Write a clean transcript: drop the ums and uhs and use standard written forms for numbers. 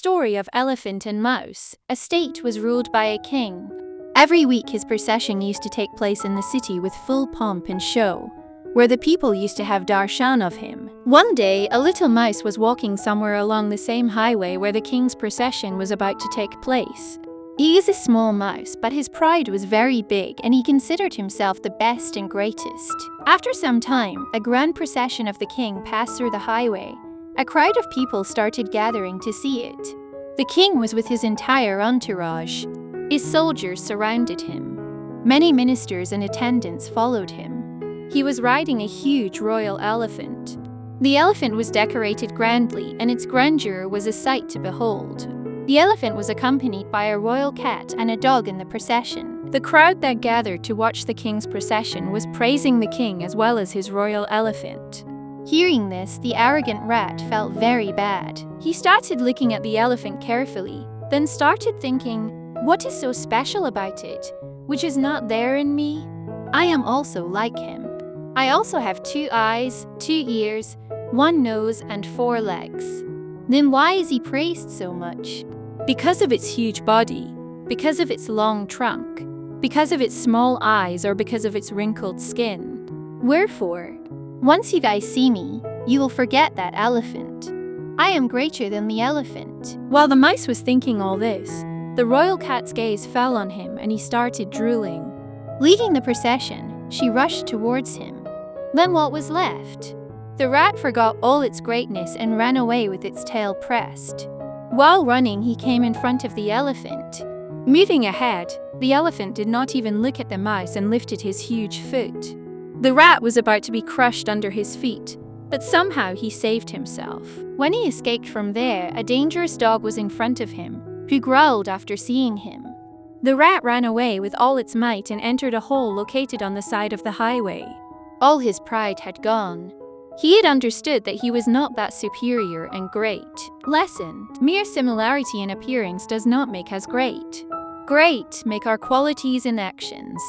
story of Elephant and Mouse. A state was ruled by a king. Every week his procession used to take place in the city with full pomp and show, where the people used to have darshan of him. One day, a little mouse was walking somewhere along the same highway where the king's procession was about to take place. He is a small mouse, but his pride was very big and he considered himself the best and greatest. After some time, a grand procession of the king passed through the highway. A crowd of people started gathering to see it. The king was with his entire entourage. His soldiers surrounded him. Many ministers and attendants followed him. He was riding a huge royal elephant. The elephant was decorated grandly, and its grandeur was a sight to behold. The elephant was accompanied by a royal cat and a dog in the procession. The crowd that gathered to watch the king's procession was praising the king as well as his royal elephant. Hearing this, the arrogant rat felt very bad. He started looking at the elephant carefully, then started thinking, what is so special about it, which is not there in me? I am also like him. I also have 2 eyes, 2 ears, 1 nose, and 4 legs. Then why is he praised so much? Because of its huge body, because of its long trunk, because of its small eyes, or because of its wrinkled skin. Wherefore, once you guys see me, you will forget that elephant. I am greater than the elephant. While the mouse was thinking all this, the royal cat's gaze fell on him and he started drooling. Leading the procession, she rushed towards him. Then what was left? The rat forgot all its greatness and ran away with its tail pressed. While running, he came in front of the elephant. Moving ahead, the elephant did not even look at the mouse and lifted his huge foot. The rat was about to be crushed under his feet, but somehow he saved himself. When he escaped from there, a dangerous dog was in front of him, who growled after seeing him. The rat ran away with all its might and entered a hole located on the side of the highway. All his pride had gone. He had understood that he was not that superior and great. Lesson: mere similarity in appearance does not make us great. Great make our qualities and actions.